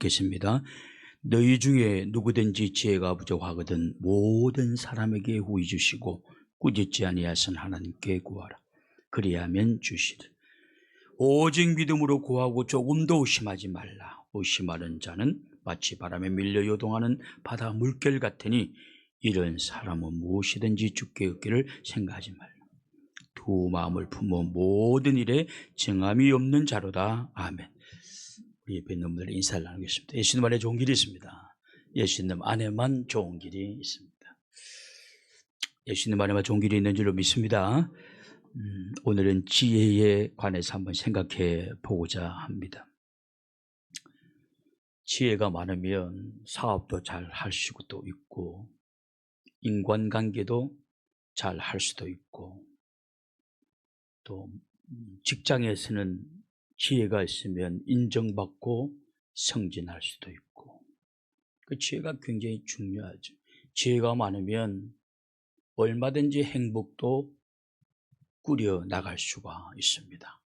읽겠습니다. 너희 중에 누구든지 지혜가 부족하거든 모든 사람에게 후히 주시고 꾸짖지 아니하신 하나님께 구하라. 그리하면 주시리라. 오직 믿음으로 구하고 조금도 의심하지 말라. 의심하는 자는 마치 바람에 밀려 요동하는 바다 물결 같으니 이런 사람은 무엇이든지 주께 얻기를 생각하지 말라. 두 마음을 품어 모든 일에 정함이 없는 자로다. 아멘. 우리 옆에 있는 분들 인사를 나누겠습니다. 예수님 안에 좋은 길이 있습니다. 예수님 안에만 좋은 길이 있습니다. 예수님 안에만 좋은 길이 있는 줄로 믿습니다. 오늘은 지혜에 관해서 한번 생각해 보고자 합니다. 지혜가 많으면 사업도 잘 할 수도 있고 인간관계도 잘 할 수도 있고 또 직장에서는 지혜가 있으면 인정받고 승진할 수도 있고 그 지혜가 굉장히 중요하죠. 지혜가 많으면 얼마든지 행복도 꾸려 나갈 수가 있습니다.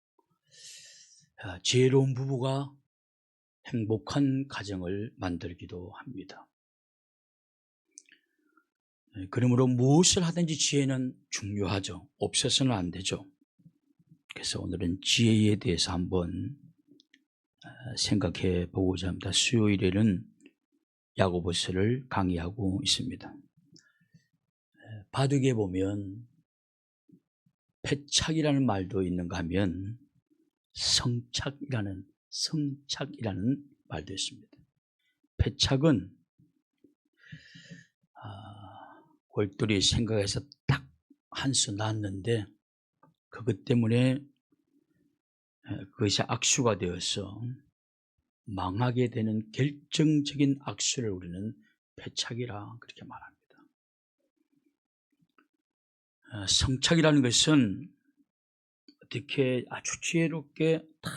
지혜로운 부부가 행복한 가정을 만들기도 합니다. 그러므로 무엇을 하든지 지혜는 중요하죠. 없어서는 안 되죠. 그래서 오늘은 지혜에 대해서 한번 생각해 보고자 합니다. 수요일에는 야고보서를 강의하고 있습니다. 바둑에 보면 패착이라는 말도 있는가 하면 성착이라는 말도 있습니다. 패착은 골똘히 생각해서 딱 한 수 났는데 그것 때문에 그것이 악수가 되어서 망하게 되는 결정적인 악수를 우리는 패착이라 그렇게 말합니다. 성착이라는 것은 어떻게 아주 지혜롭게 딱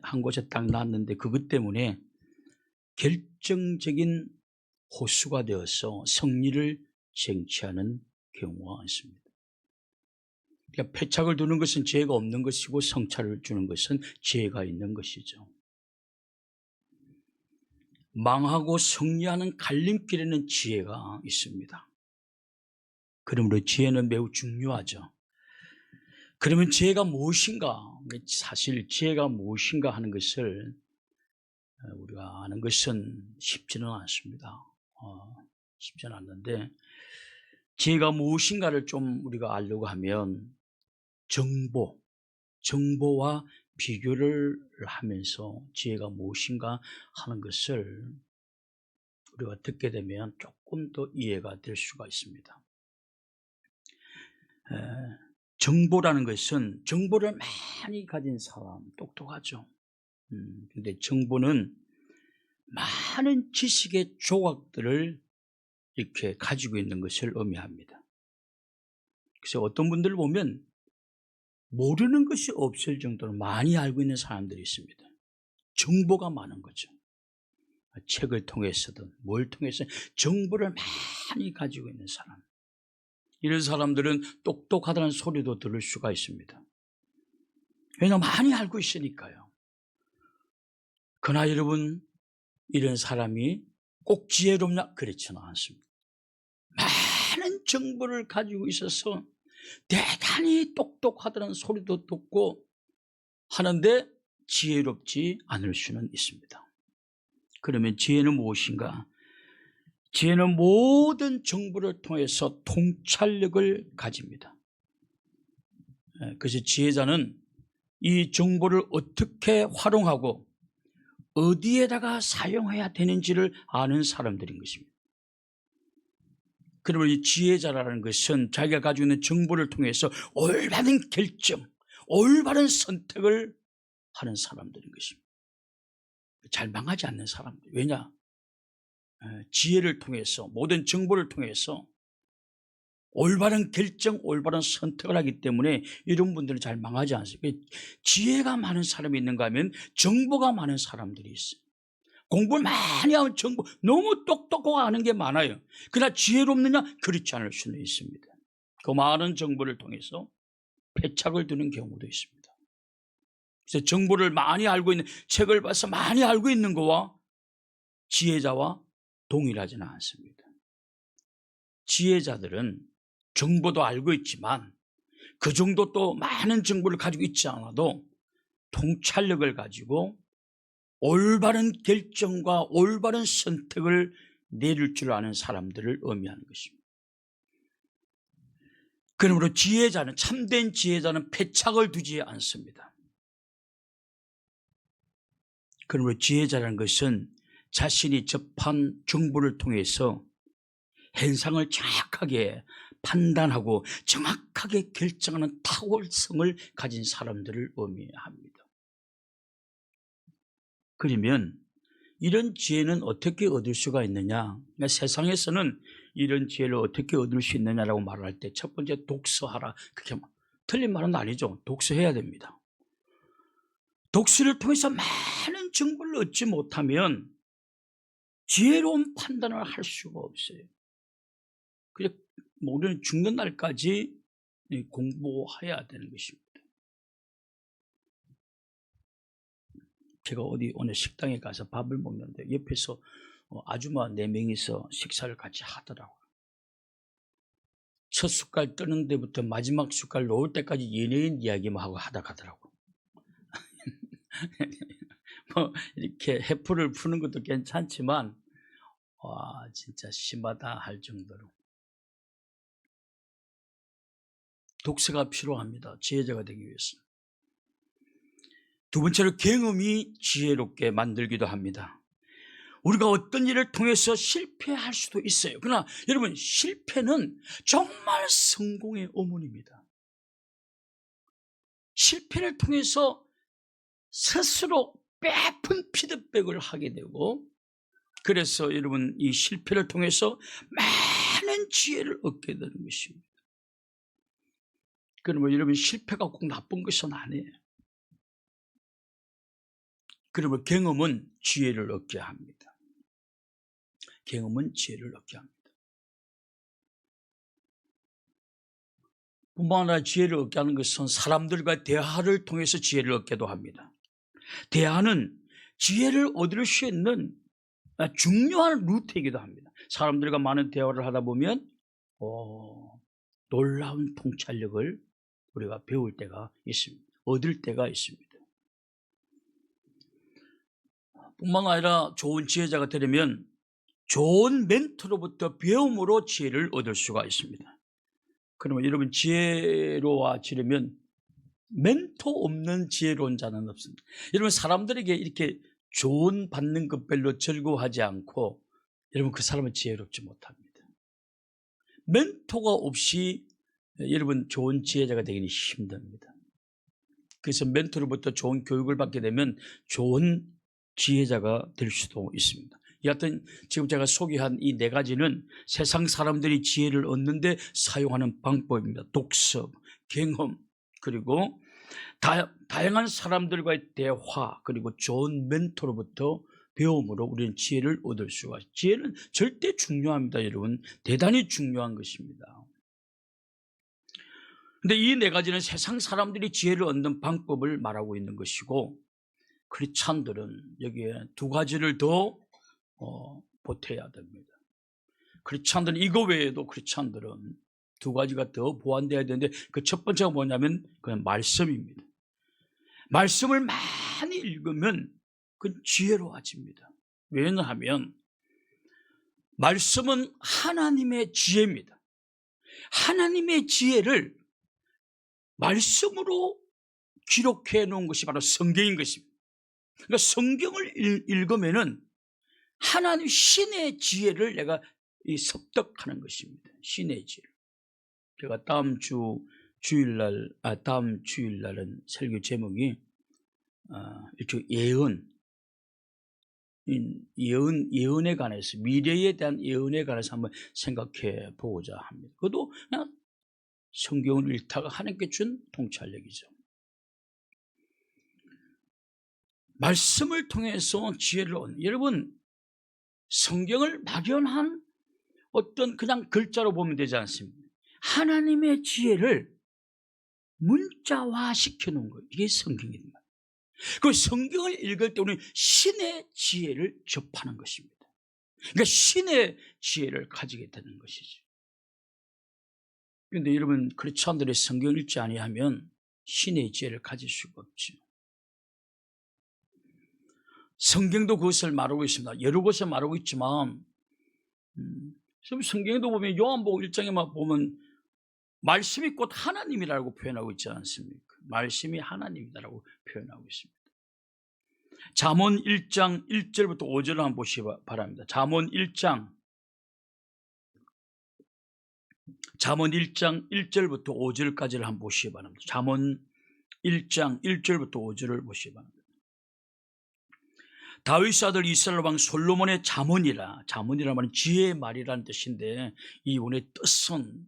한 곳에 딱 놨는데 그것 때문에 결정적인 호수가 되어서 승리를 쟁취하는 경우가 있습니다. 그러니까 패착을 두는 것은 지혜가 없는 것이고 성찰을 주는 것은 지혜가 있는 것이죠. 망하고 승리하는 갈림길에는 지혜가 있습니다. 그러므로 지혜는 매우 중요하죠. 그러면 지혜가 무엇인가? 사실 지혜가 무엇인가 하는 것을 우리가 아는 것은 쉽지는 않습니다. 쉽지는 않는데 지혜가 무엇인가를 좀 우리가 알려고 하면 정보와 비교를 하면서 지혜가 무엇인가 하는 것을 우리가 듣게 되면 조금 더 이해가 될 수가 있습니다. 정보라는 것은 정보를 많이 가진 사람, 똑똑하죠. 근데 정보는 많은 지식의 조각들을 이렇게 가지고 있는 것을 의미합니다. 그래서 어떤 분들을 보면 모르는 것이 없을 정도로 많이 알고 있는 사람들이 있습니다. 정보가 많은 거죠. 책을 통해서든 뭘 통해서 정보를 많이 가지고 있는 사람. 이런 사람들은 똑똑하다는 소리도 들을 수가 있습니다. 왜냐하면 많이 알고 있으니까요. 그러나 여러분, 이런 사람이 꼭 지혜롭냐? 그렇지는 않습니다. 많은 정보를 가지고 있어서 대단히 똑똑하다는 소리도 듣고 하는데 지혜롭지 않을 수는 있습니다. 그러면 지혜는 무엇인가? 지혜는 모든 정보를 통해서 통찰력을 가집니다. 그래서 지혜자는 이 정보를 어떻게 활용하고 어디에다가 사용해야 되는지를 아는 사람들인 것입니다. 그러면 이 지혜자라는 것은 자기가 가지고 있는 정보를 통해서 올바른 결정, 올바른 선택을 하는 사람들인 것입니다. 잘 망하지 않는 사람들. 왜냐? 지혜를 통해서, 모든 정보를 통해서 올바른 결정, 올바른 선택을 하기 때문에 이런 분들은 잘 망하지 않습니다. 지혜가 많은 사람이 있는가 하면 정보가 많은 사람들이 있어요. 공부를 많이 하면 정보, 너무 똑똑하고 아는 게 많아요. 그러나 지혜롭느냐? 그렇지 않을 수는 있습니다. 그 많은 정보를 통해서 패착을 두는 경우도 있습니다. 그래서 정보를 많이 알고 있는, 책을 봐서 많이 알고 있는 거와 지혜자와 동일하지는 않습니다. 지혜자들은 정보도 알고 있지만 그 정도 또 많은 정보를 가지고 있지 않아도 통찰력을 가지고 올바른 결정과 올바른 선택을 내릴 줄 아는 사람들을 의미하는 것입니다. 그러므로 지혜자는, 참된 지혜자는 패착을 두지 않습니다. 그러므로 지혜자라는 것은 자신이 접한 정보를 통해서 현상을 정확하게 판단하고 정확하게 결정하는 탁월성을 가진 사람들을 의미합니다. 그러면 이런 지혜는 어떻게 얻을 수가 있느냐? 그러니까 세상에서는 이런 지혜를 어떻게 얻을 수 있느냐라고 말할 때 첫 번째 독서하라. 그게 틀린 말은 아니죠. 독서해야 됩니다. 독서를 통해서 많은 정보를 얻지 못하면 지혜로운 판단을 할 수가 없어요. 그냥 우리는 죽는 날까지 공부해야 되는 것입니다. 제가 어디 오늘 식당에 가서 밥을 먹는데 옆에서 아줌마 4명이서 식사를 같이 하더라고요. 첫 숟갈 뜨는 데부터 마지막 숟갈 놓을 때까지 연예인 이야기만 하고 하다 가더라고요. 뭐 이렇게 해프를 푸는 것도 괜찮지만 와 진짜 심하다 할 정도로 독서가 필요합니다. 지혜자가 되기 위해서. 두 번째로 경험이 지혜롭게 만들기도 합니다. 우리가 어떤 일을 통해서 실패할 수도 있어요. 그러나 여러분 실패는 정말 성공의 어머니입니다. 실패를 통해서 스스로 깊은 피드백을 하게 되고 그래서 여러분 이 실패를 통해서 많은 지혜를 얻게 되는 것입니다. 그러면 여러분 실패가 꼭 나쁜 것은 아니에요. 그러면 경험은 지혜를 얻게 합니다. 경험은 지혜를 얻게 합니다. 뿐만 아니라 지혜를 얻게 하는 것은 사람들과 대화를 통해서 지혜를 얻게도 합니다. 대화는 지혜를 얻을 수 있는 중요한 루트이기도 합니다. 사람들과 많은 대화를 하다 보면 놀라운 통찰력을 우리가 배울 때가 있습니다. 얻을 때가 있습니다. 뿐만 아니라 좋은 지혜자가 되려면 좋은 멘토로부터 배움으로 지혜를 얻을 수가 있습니다. 그러면 여러분 지혜로워지려면 멘토 없는 지혜로운 자는 없습니다. 여러분 사람들에게 이렇게 조언 받는 것 별로 즐거워하지 않고 여러분 그 사람은 지혜롭지 못합니다. 멘토가 없이 여러분 좋은 지혜자가 되기는 힘듭니다. 그래서 멘토로부터 좋은 교육을 받게 되면 좋은 지혜자가 될 수도 있습니다. 여하튼 지금 제가 소개한 이 4가지는 세상 사람들이 지혜를 얻는데 사용하는 방법입니다. 독서, 경험, 그리고 다양한 사람들과의 대화, 그리고 좋은 멘토로부터 배움으로 우리는 지혜를 얻을 수가 있습니다. 지혜는 절대 중요합니다, 여러분. 대단히 중요한 것입니다. 그런데 이 4가지는 세상 사람들이 지혜를 얻는 방법을 말하고 있는 것이고 크리스찬들은 여기에 2가지를 더 보태야 됩니다. 크리스찬들은 이거 외에도 크리스찬들은 2가지가 더 보완되어야 되는데 그 첫 번째가 뭐냐면 그냥 말씀입니다. 말씀을 많이 읽으면 그건 지혜로워집니다. 왜냐하면 말씀은 하나님의 지혜입니다. 하나님의 지혜를 말씀으로 기록해 놓은 것이 바로 성경인 것입니다. 그러니까 성경을 읽으면은 하나님 신의 지혜를 내가 습득하는 것입니다. 신의 지혜를. 제가 다음 주일날은 설교 제목이 일종의 예언에 관해서, 미래에 대한 예언에 관해서 한번 생각해 보고자 합니다. 그것도 그냥 성경을 읽다가 하나님께 준 통찰력이죠. 말씀을 통해서 지혜를 얻는, 여러분 성경을 막연한 어떤 그냥 글자로 보면 되지 않습니다. 하나님의 지혜를 문자화 시켜놓은 거예요. 이게 성경입니다. 그 성경을 읽을 때 우리는 신의 지혜를 접하는 것입니다. 그러니까 신의 지혜를 가지게 되는 것이죠. 그런데 여러분, 크리스찬들이 성경을 읽지 아니하면 신의 지혜를 가질 수가 없죠. 성경도 그것을 말하고 있습니다. 여러 곳에 말하고 있지만 성경에도 보면 요한복음 1장에만 보면 말씀이 곧 하나님이라고 표현하고 있지 않습니까? 말씀이 하나님이라고 표현하고 있습니다. 잠언 1장 1절부터 5절을 한번 보시기 바랍니다. 잠언 1장 1절부터 5절까지를 한번 보시기 바랍니다. 잠언 1장 1절부터 5절을 보시기 바랍니다. 다윗 아들 이스라엘 왕 솔로몬의 잠언이라 말은 지혜의 말이라는 뜻인데, 이 원의 뜻은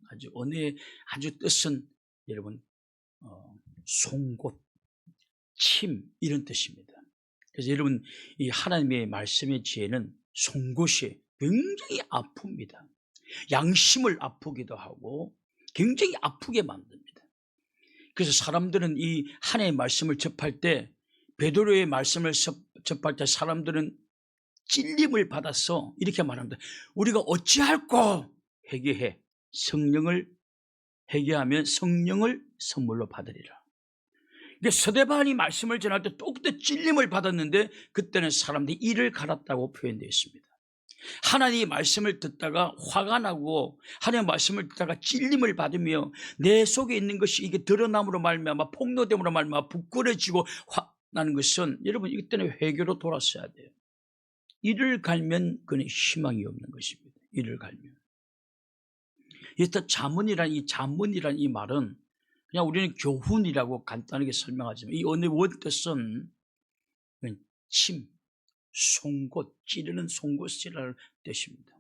아주 뜻은 여러분 송곳, 침 이런 뜻입니다. 그래서 여러분, 이 하나님의 말씀의 지혜는 송곳이 굉장히 아픕니다. 양심을 아프기도 하고 굉장히 아프게 만듭니다. 그래서 사람들은 이 하나님의 말씀을 접할 때, 베드로의 말씀을 접할 때 사람들은 찔림을 받아서 이렇게 말합니다. 우리가 어찌할꼬 회개해. 성령을 회개하면 성령을 선물로 받으리라. 그러니까 스데반이 말씀을 전할 때 또 그때 찔림을 받았는데, 그때는 사람들이 이를 갈았다고 표현되어 있습니다. 하나님의 말씀을 듣다가 화가 나고 하나님의 말씀을 듣다가 찔림을 받으며 내 속에 있는 것이 이게 드러남으로 말미암아 폭로됨으로 말미암아 부끄러지고 화나는 것은, 여러분, 이때는 회개로 돌아서야 돼요. 이를 갈면 그는 희망이 없는 것입니다. 이를 갈면. 일단 잠언이란 이 말은 그냥 우리는 교훈이라고 간단하게 설명하지만, 이 언어의 원뜻은 침, 송곳, 찌르는 송곳이라는 뜻입니다.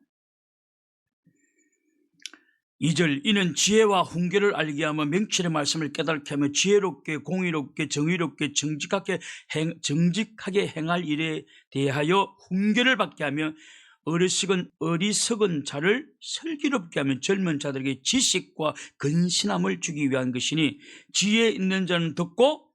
2절, 이는 지혜와 훈계를 알게 하며 명철의 말씀을 깨닫게 하며 지혜롭게 공의롭게 정의롭게 정직하게 행할 일에 대하여 훈계를 받게 하며 어리석은 자를 슬기롭게 하며 젊은 자들에게 지식과 근신함을 주기 위한 것이니, 지혜 있는 자는 듣고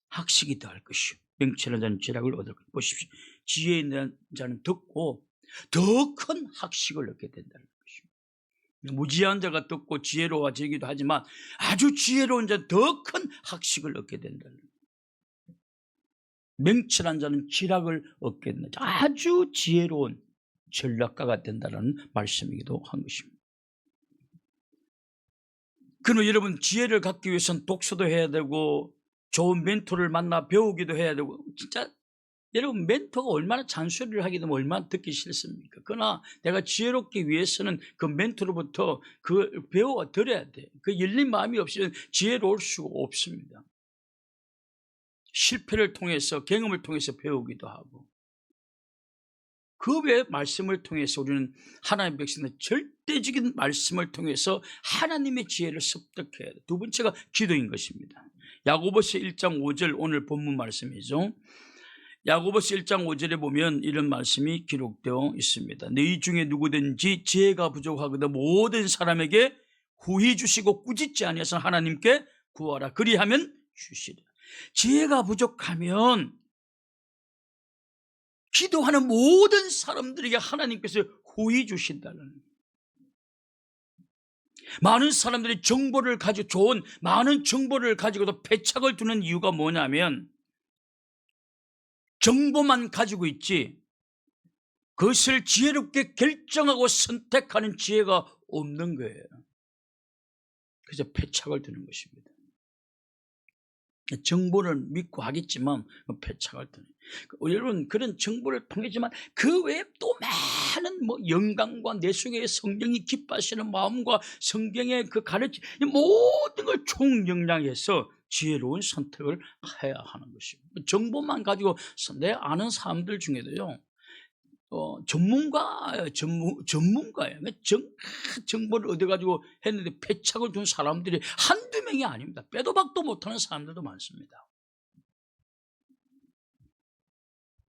학식이 더할 것이요 명철한 자는 지략을 얻을 것. 보십시오. 지혜 있는 자는 듣고 더 큰 학식을 얻게 된다는 것입니다. 무지한 자가 듣고 지혜로워지기도 하지만 아주 지혜로운 자는 더 큰 학식을 얻게 된다는 것입니다. 명철한 자는 지략을 얻게 된다. 아주 지혜로운 전략가가 된다는 말씀이기도 한 것입니다. 그러면 여러분, 지혜를 갖기 위해서는 독서도 해야 되고 좋은 멘토를 만나 배우기도 해야 되고, 진짜 여러분, 멘토가 얼마나 잔소리를 하게 되면 얼마나 듣기 싫습니까? 그러나 내가 지혜롭기 위해서는 그 멘토로부터 그 배워 들어야 돼. 그 열린 마음이 없이는 지혜로울 수가 없습니다. 실패를 통해서, 경험을 통해서 배우기도 하고, 그 외의 말씀을 통해서 우리는 하나님의 백성은 절대적인 말씀을 통해서 하나님의 지혜를 습득해야 돼. 두 번째가 기도인 것입니다. 야고보서 1장 5절, 오늘 본문 말씀이죠. 야고보서 1장 5절에 보면 이런 말씀이 기록되어 있습니다. 너희 중에 누구든지 지혜가 부족하거든 모든 사람에게 후히 주시고 꾸짖지 아니하사 하나님께 구하라. 그리하면 주시리라. 지혜가 부족하면 기도하는 모든 사람들에게 하나님께서 후히 주신다는. 많은 사람들이 좋은 많은 정보를 가지고도 패착을 두는 이유가 뭐냐면, 정보만 가지고 있지 그것을 지혜롭게 결정하고 선택하는 지혜가 없는 거예요. 그래서 패착을 두는 것입니다. 정보를 믿고 하겠지만 패착을 두는. 여러분, 그런 정보를 통하지만 그 외에 또 많은 영광과 내 속에 성령이 기뻐하시는 마음과 성경의 그 가르침, 모든 걸 총영량해서 지혜로운 선택을 해야 하는 것입니다. 정보만 가지고 내 아는 사람들 중에도요, 전문가예요. 정보를 얻어가지고 했는데 패착을 둔 사람들이 한두 명이 아닙니다. 빼도 박도 못하는 사람들도 많습니다.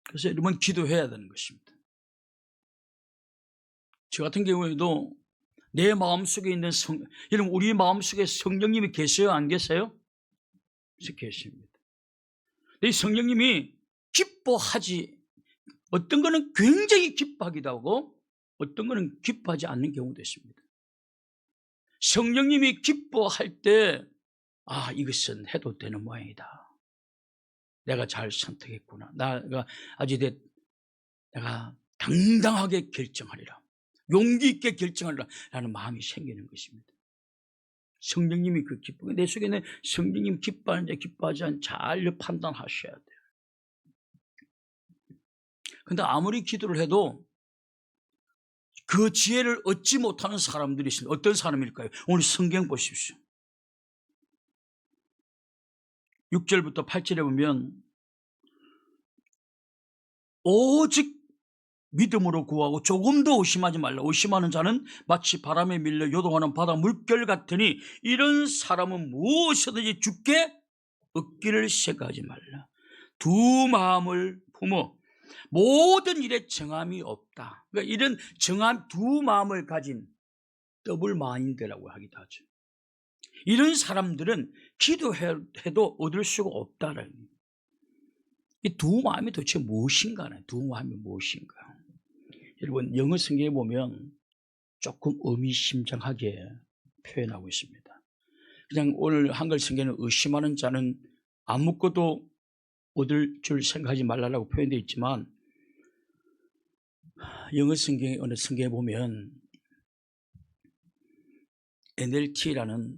그래서 여러분, 기도해야 되는 것입니다. 저 같은 경우에도 내 마음속에 있는 여러분, 우리 마음속에 성령님이 계세요? 안 계세요? 계십니다. 이 성령님이 기뻐하지, 어떤 거는 굉장히 기뻐하기도 하고 어떤 거는 기뻐하지 않는 경우도 있습니다. 성령님이 기뻐할 때 이것은 해도 되는 모양이다. 내가 잘 선택했구나. 내가 당당하게 결정하리라. 용기 있게 결정하리라 라는 마음이 생기는 것입니다. 성령님이 그 기쁨, 내 속에는 성령님 기뻐하는지 기뻐하지 않는지 잘 판단하셔야 돼요. 그런데 아무리 기도를 해도 그 지혜를 얻지 못하는 사람들이 있습니다. 어떤 사람일까요? 오늘 성경 보십시오. 6절부터 8절에 보면 오직 믿음으로 구하고 조금도 의심하지 말라. 의심하는 자는 마치 바람에 밀려 요동하는 바다 물결 같으니 이런 사람은 무엇이든지 주께 얻기를 생각하지 말라. 두 마음을 품어 모든 일에 정함이 없다. 그러니까 이런 정함, 두 마음을 가진 더블 마인드라고 하기도 하죠. 이런 사람들은 기도해도 얻을 수가 없다라는 거예요. 이 두 마음이 도대체 무엇인가? 두 마음이 무엇인가? 여러분, 영어 성경에 보면 조금 의미심장하게 표현하고 있습니다. 그냥 오늘 한글 성경에는 의심하는 자는 아무것도 얻을 줄 생각하지 말라고 표현되어 있지만, 영어 성경의 어느 성경에 보면 NLT라는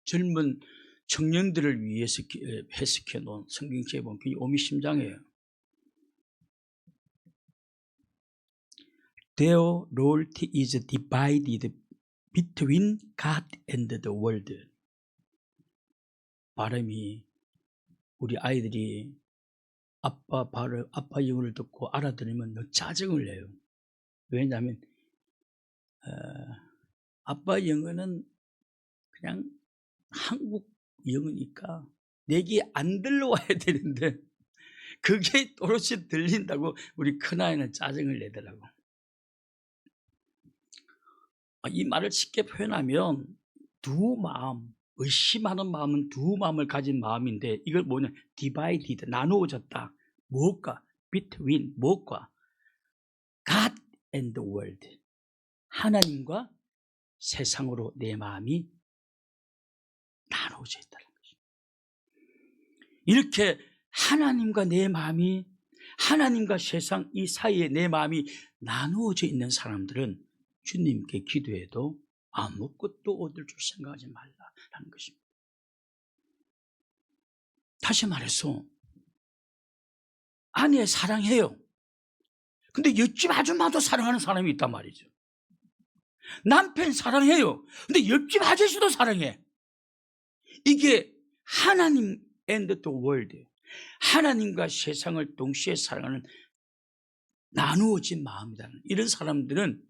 젊은 청년들을 위해서 해석해 놓은 성경책에 보면 그게 의미심장해요. Their loyalty is divided between God and the world. 발음이, 우리 아이들이 아빠 영어를 듣고 알아들으면 너 짜증을 내요. 왜냐하면 아빠 영어는 그냥 한국 영어니까 내게 안 들려와야 되는데 그게 또렷이 들린다고 우리 큰아이는 짜증을 내더라고. 이 말을 쉽게 표현하면 두 마음, 의심하는 마음은 두 마음을 가진 마음인데 이걸 뭐냐, divided, 나누어졌다. 무엇과? between, 무엇과? God and the world. 하나님과 세상으로 내 마음이 나누어져 있다는 것입니다. 이렇게 하나님과 내 마음이, 하나님과 세상 이 사이에 내 마음이 나누어져 있는 사람들은 주님께 기도해도 아무것도 얻을 줄 생각하지 말라라는 것입니다. 다시 말해서 아내 사랑해요. 근데 옆집 아줌마도 사랑하는 사람이 있단 말이죠. 남편 사랑해요. 근데 옆집 아저씨도 사랑해. 이게 하나님 and the world, 하나님과 세상을 동시에 사랑하는 나누어진 마음이다. 이런 사람들은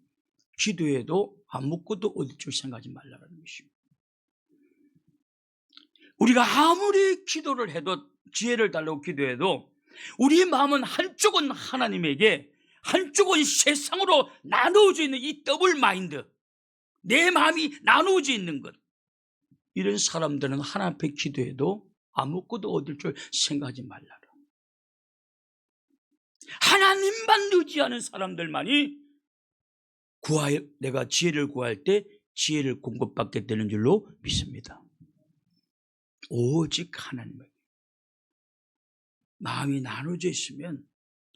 기도해도 아무것도 얻을 줄 생각하지 말라는 것입니다. 우리가 아무리 기도를 해도, 지혜를 달라고 기도해도 우리 마음은 한쪽은 하나님에게, 한쪽은 세상으로 나누어져 있는 이 더블 마인드, 내 마음이 나누어져 있는 것, 이런 사람들은 하나님 앞에 기도해도 아무것도 얻을 줄 생각하지 말라라. 하나님만 의지하는 사람들만이 내가 지혜를 구할 때 지혜를 공급받게 되는 줄로 믿습니다. 오직 하나님에게 마음이 나눠져 있으면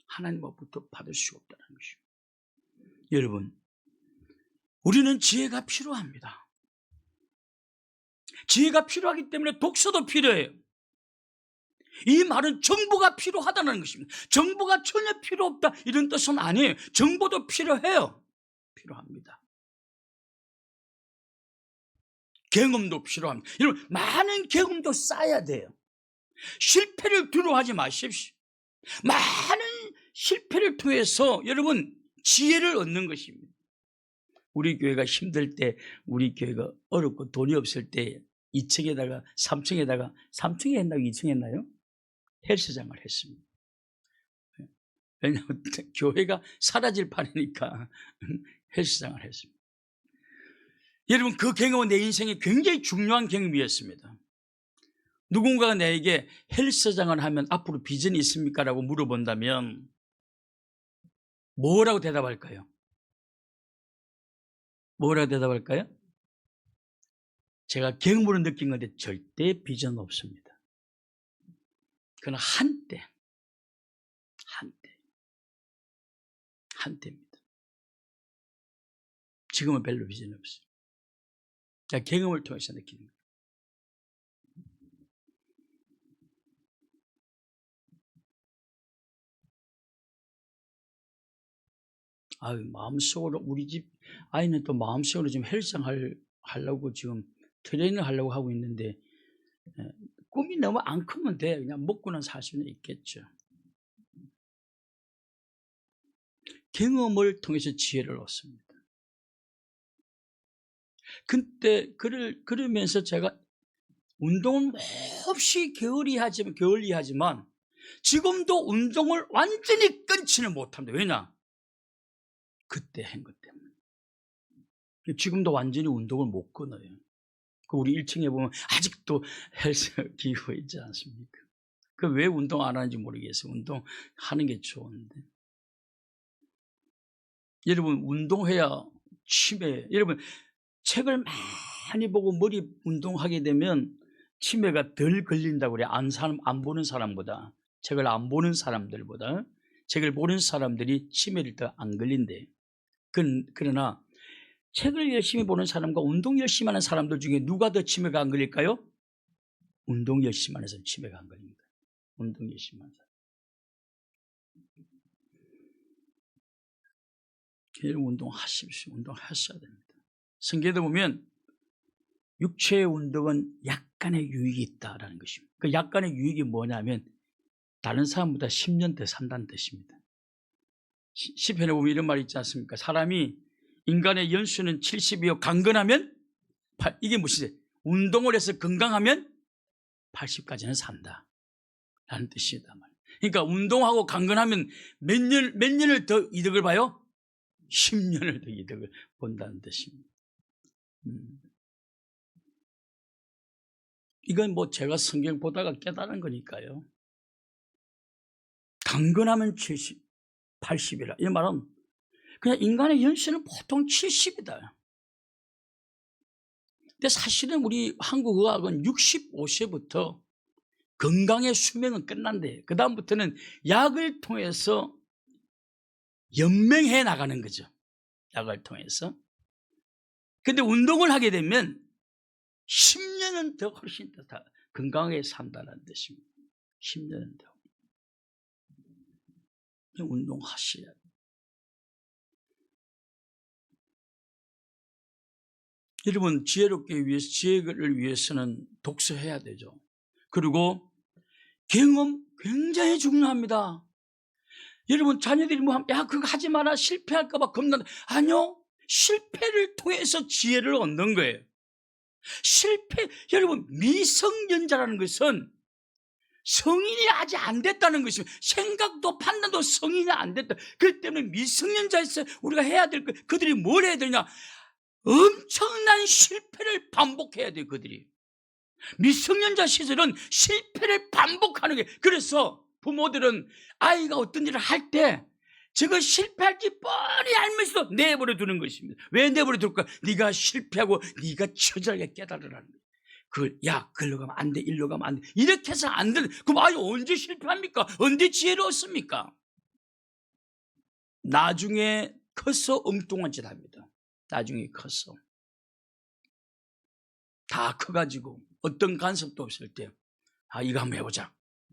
하나님으로부터 받을 수 없다는 것입니다. 여러분, 우리는 지혜가 필요합니다. 지혜가 필요하기 때문에 독서도 필요해요. 이 말은 정보가 필요하다는 것입니다. 정보가 전혀 필요 없다 이런 뜻은 아니에요. 정보도 필요해요. 필요합니다. 경험도 필요합니다. 여러분, 많은 경험도 쌓아야 돼요. 실패를 두려워하지 마십시오. 많은 실패를 통해서 여러분 지혜를 얻는 것입니다. 우리 교회가 힘들 때, 우리 교회가 어렵고 돈이 없을 때 2층에다가 3층에다가 3층에 했나요? 2층에 했나요? 헬스장을 했습니다. 왜냐하면 교회가 사라질 판이니까 헬스장을 했습니다. 여러분, 그 경험은 내 인생에 굉장히 중요한 경험이었습니다. 누군가가 나에게 헬스장을 하면 앞으로 비전이 있습니까? 라고 물어본다면 뭐라고 대답할까요? 뭐라고 대답할까요? 제가 경험으로 느낀 건데 절대 비전 없습니다. 그건 한때입니다. 지금은 별로 비전이 없어요. 제가 경험을 통해서 느끼는 거예요. 마음속으로 우리 집 아이는 또 마음속으로 지금 헬스장 하려고 지금 트레이닝 하려고 하고 있는데 꿈이 너무 안 크면 돼. 그냥 먹고는 살 수는 있겠죠. 경험을 통해서 지혜를 얻습니다. 그때 그러면서 제가 운동은 몹시 게을리하지만 지금도 운동을 완전히 끊지는 못합니다. 왜냐? 그때 한 것 때문에. 지금도 완전히 운동을 못 끊어요. 우리 1층에 보면 아직도 헬스 기구가 있지 않습니까? 왜 운동 안 하는지 모르겠어요. 운동하는 게 좋은데. 여러분, 운동해야 여러분, 책을 많이 보고 머리 운동하게 되면 치매가 덜 걸린다고 그래요. 안 보는 사람보다. 책을 안 보는 사람들보다. 책을 보는 사람들이 치매를 더 안 걸린대요. 그러나 책을 열심히 보는 사람과 운동 열심히 하는 사람들 중에 누가 더 치매가 안 걸릴까요? 운동 열심히 하는 사람 치매가 안 걸립니다. 운동 열심히 하는 사람. 여러분, 운동하십시오. 운동하셔야 됩니다. 성경에도 보면 육체의 운동은 약간의 유익이 있다라는 것입니다. 그 약간의 유익이 뭐냐면 다른 사람보다 10년 더 산다는 뜻입니다. 시편에 보면 이런 말이 있지 않습니까? 사람이 인간의 연수는 70이요 강건하면 이게 무엇이지? 운동을 해서 건강하면 80까지는 산다 라는 뜻이다. 그러니까 운동하고 강건하면 몇 년을 더 이득을 봐요? 10년을 더 이득을 본다는 뜻입니다. 이건 제가 성경 보다가 깨달은 거니까요. 강건하면 70, 80이라. 이 말은 그냥 인간의 연세는 보통 70이다. 근데 사실은 우리 한국 의학은 65세부터 건강의 수명은 끝난대. 그 다음부터는 약을 통해서 연명해 나가는 거죠. 약을 통해서. 근데 운동을 하게 되면 10년은 더 훨씬 더 건강하게 산다는 뜻입니다. 10년은 더. 운동하셔야 돼요. 여러분, 지혜를 위해서는 독서해야 되죠. 그리고 경험 굉장히 중요합니다. 여러분, 자녀들이 그거 하지 마라, 실패할까봐 겁난다. 아니요, 실패를 통해서 지혜를 얻는 거예요. 여러분, 미성년자라는 것은 성인이 아직 안 됐다는 것입니다. 생각도 판단도 성인이 안 됐다. 그렇기 때문에 미성년자에서 우리가 해야 될 것, 그들이 뭘 해야 되냐? 엄청난 실패를 반복해야 돼요. 그들이 미성년자 시절은 실패를 반복하는 게, 그래서 부모들은 아이가 어떤 일을 할 때 저거 실패할지 뻔히 알면서도 내버려 두는 것입니다. 왜 내버려 둘까? 네가 실패하고 네가 처절하게 깨달으라는 거예요. 글로 가면 안 돼, 일로 가면 안 돼, 이렇게 해서 안 돼. 그럼 아이 언제 실패합니까? 언제 지혜를 얻습니까? 나중에 커서 엉뚱한 짓 합니다. 나중에 커서 다 커가지고 어떤 간섭도 없을 때 이거 한번 해보자.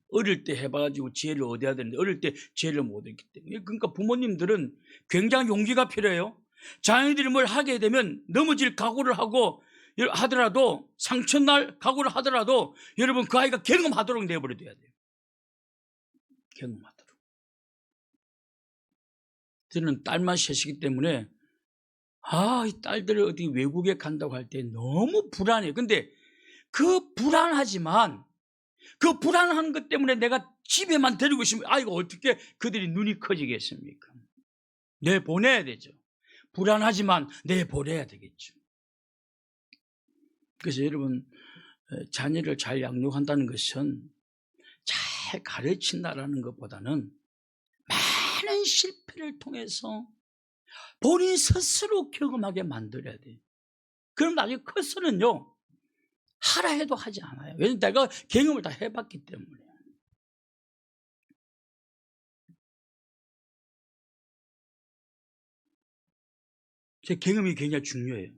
어릴 때 해봐가지고 지혜를 얻어야 되는데 어릴 때 지혜를 못 얻기 때문에. 그러니까 부모님들은 굉장히 용기가 필요해요. 자녀들이 뭘 하게 되면 넘어질 각오를 하고 하더라도, 상처날 각오를 하더라도 여러분 그 아이가 경험하도록 내버려둬야 돼요. 경험하도록. 저는 딸만 셋이기 때문에 이 딸들을 어디 외국에 간다고 할 때 너무 불안해요. 근데 그 불안한 것 때문에 내가 집에만 데리고 있으면 아이가 어떻게 그들이 눈이 커지겠습니까? 내보내야 되죠. 불안하지만 내보내야 되겠죠. 그래서 여러분, 자녀를 잘 양육한다는 것은 잘 가르친다라는 것보다는 많은 실패를 통해서 본인 스스로 경험하게 만들어야 돼요. 그럼 나중에 커서는요, 하라 해도 하지 않아요. 왜냐면 내가 경험을 다 해봤기 때문에. 제 경험이 굉장히 중요해요.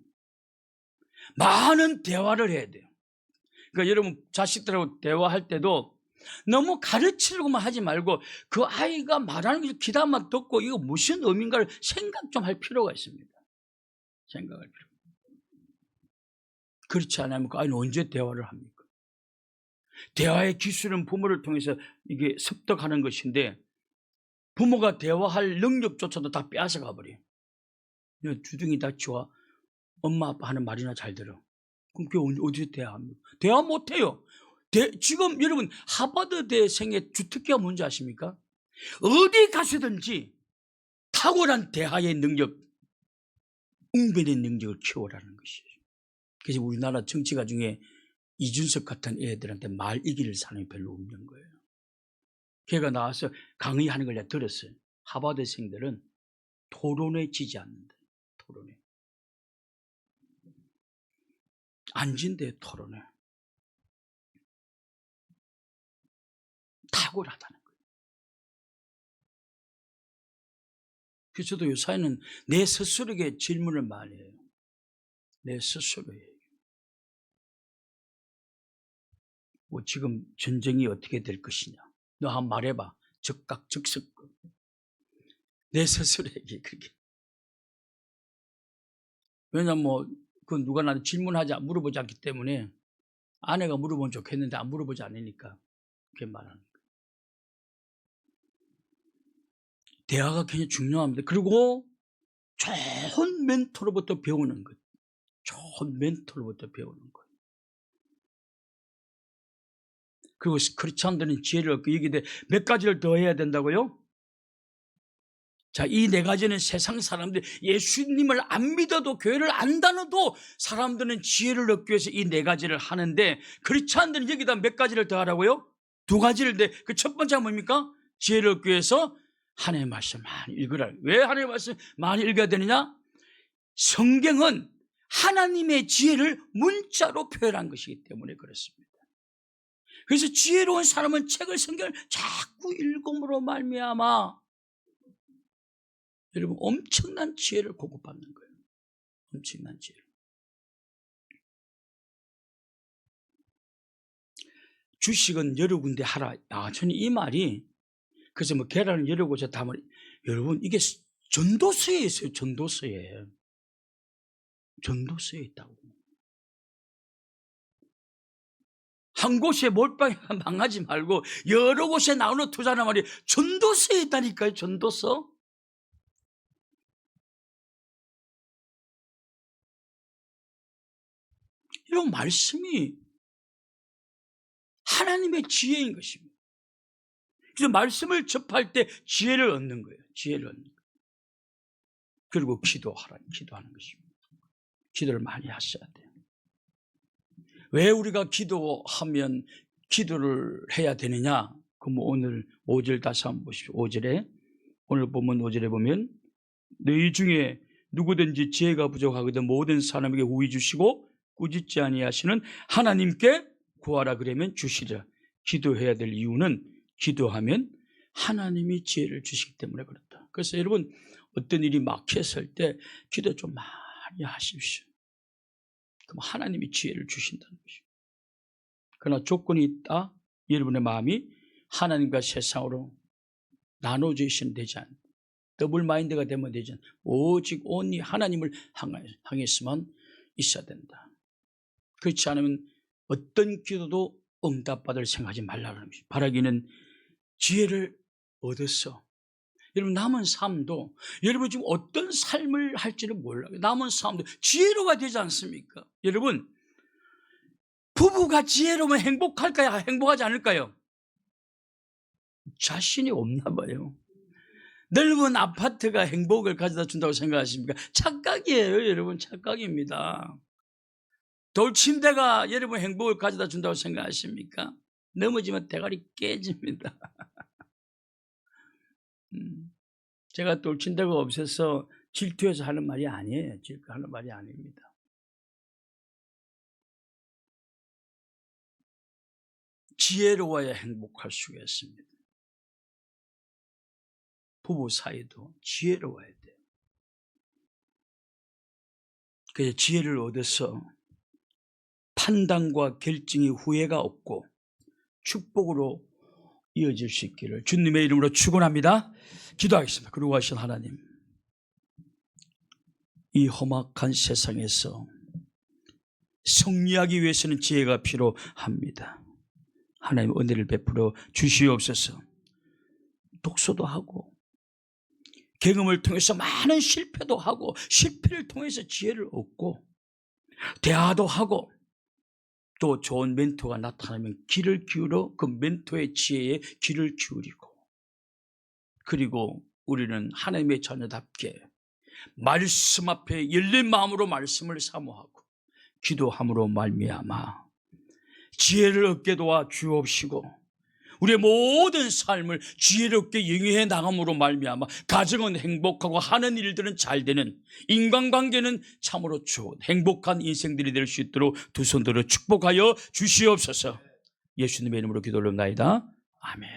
많은 대화를 해야 돼요. 그러니까 여러분 자식들하고 대화할 때도 너무 가르치려고만 하지 말고 그 아이가 말하는 게 귀담아 듣고 이거 무슨 의미인가를 생각 좀 할 필요가 있습니다. 생각할 필요. 그렇지 않으면 그 아이는 언제 대화를 합니까? 대화의 기술은 부모를 통해서 이게 습득하는 것인데 부모가 대화할 능력조차도 다 빼앗아가 버려요. 주둥이 다치와 엄마 아빠 하는 말이나 잘 들어. 그럼 그게 어디서 대화합니까? 대화 못해요. 지금 여러분 하버드 대생의 주특기가 뭔지 아십니까? 어디 가시든지 탁월한 대화의 능력, 웅변의 능력을 키워라는 것이에요. 그래서 우리나라 정치가 중에 이준석 같은 애들한테 말 이길 사람이 별로 없는 거예요. 걔가 나와서 강의하는 걸 내가 들었어요. 하버드생들은 토론에 지지 않는다. 토론에. 안 진대, 토론에. 탁월하다는 거예요. 그래서 저도 요사이는 내 스스로에게 질문을 많이 해요. 내 스스로에게. 뭐 지금 전쟁이 어떻게 될 것이냐. 너 한번 말해봐. 즉각즉석. 내 스스로에게 그렇게. 왜냐면 뭐, 그건 누가 나한테 물어보지 않기 때문에 아내가 물어보면 좋겠는데 안 물어보지 않으니까 그렇게 말하는 거예요. 대화가 굉장히 중요합니다. 그리고 좋은 멘토로부터 배우는 것. 좋은 멘토로부터 배우는 것. 그리고 크리스찬들은 지혜를 얻고 여기에 몇 가지를 더 해야 된다고요? 자, 이 네 가지는 세상 사람들, 예수님을 안 믿어도 교회를 안 다녀도 사람들은 지혜를 얻기 위해서 이 네 가지를 하는데 크리스찬들은 여기다 몇 가지를 더 하라고요? 두 가지를 더. 그 첫 번째가 뭡니까? 지혜를 얻기 위해서 하나님의 말씀 많이 읽으라. 왜 하나님의 말씀 많이 읽어야 되느냐? 성경은 하나님의 지혜를 문자로 표현한 것이기 때문에 그렇습니다. 그래서 지혜로운 사람은 성경을 자꾸 읽음으로 말미암아 여러분 엄청난 지혜를 공급받는 거예요. 엄청난 지혜를. 주식은 여러 군데 하라. 저는 이 말이 그래서 뭐 계란은 여러 곳에 담으라. 여러분 이게 전도서에 있어요. 전도서에 있다고. 한 곳에 몰빵이 망하지 말고 여러 곳에 나오는 투자란 말이 전도서에 있다니까요. 전도서. 이런 말씀이 하나님의 지혜인 것입니다. 그래서 말씀을 접할 때 지혜를 얻는 거예요. 지혜를 얻는 거예요. 그리고 기도하는 것입니다. 기도를 많이 하셔야 돼요. 왜 우리가 기도하면 기도를 해야 되느냐? 그럼 오늘 5절 다시 한번 보십시오. 5절에 오늘 보면 5절에 보면 너희 중에 누구든지 지혜가 부족하거든 모든 사람에게 후히 주시고 꾸짖지 아니하시는 하나님께 구하라 그러면 주시리라. 기도해야 될 이유는 기도하면 하나님이 지혜를 주시기 때문에 그렇다. 그래서 여러분 어떤 일이 막혔을 때 기도 좀 많이 하십시오. 그럼 하나님이 지혜를 주신다는 것입니다. 그러나 조건이 있다. 여러분의 마음이 하나님과 세상으로 나눠져 있으면 되지 않다. 더블 마인드가 되면 되지 않다. 오직 온리 하나님을 향해서만 있어야 된다. 그렇지 않으면 어떤 기도도 응답받을 생각하지 말라는 것입니다. 바라기는 지혜를 얻었어. 여러분 남은 삶도 여러분 지금 어떤 삶을 할지는 몰라요. 남은 삶도 지혜로가 되지 않습니까? 여러분 부부가 지혜로우면 행복할까요? 행복하지 않을까요? 자신이 없나 봐요. 넓은 아파트가 행복을 가져다 준다고 생각하십니까? 착각이에요. 여러분 착각입니다. 돌침대가 여러분 행복을 가져다 준다고 생각하십니까? 넘어지면 대가리 깨집니다. 제가 돌침대가 없어서 질투해서 하는 말이 아니에요. 질투하는 말이 아닙니다. 지혜로워야 행복할 수가 있습니다. 부부 사이도 지혜로워야 돼요. 그래서 지혜를 얻어서 판단과 결정이 후회가 없고 축복으로 이어질 수 있기를 주님의 이름으로 축원합니다. 기도하겠습니다. 그리고 하신 하나님, 이 험악한 세상에서 승리하기 위해서는 지혜가 필요합니다. 하나님 은혜를 베풀어 주시옵소서. 독서도 하고 경험을 통해서 많은 실패도 하고 실패를 통해서 지혜를 얻고 대화도 하고 또 좋은 멘토가 나타나면 귀를 기울여 그 멘토의 지혜에 귀를 기울이고 그리고 우리는 하나님의 자녀답게 말씀 앞에 열린 마음으로 말씀을 사모하고 기도함으로 말미암아 지혜를 얻게 도와 주옵시고 우리의 모든 삶을 지혜롭게 영위해 나감으로 말미암아 가정은 행복하고 하는 일들은 잘 되는 인간관계는 참으로 좋은 행복한 인생들이 될 수 있도록 두 손 들어 축복하여 주시옵소서. 예수님의 이름으로 기도 올립니다. 아멘.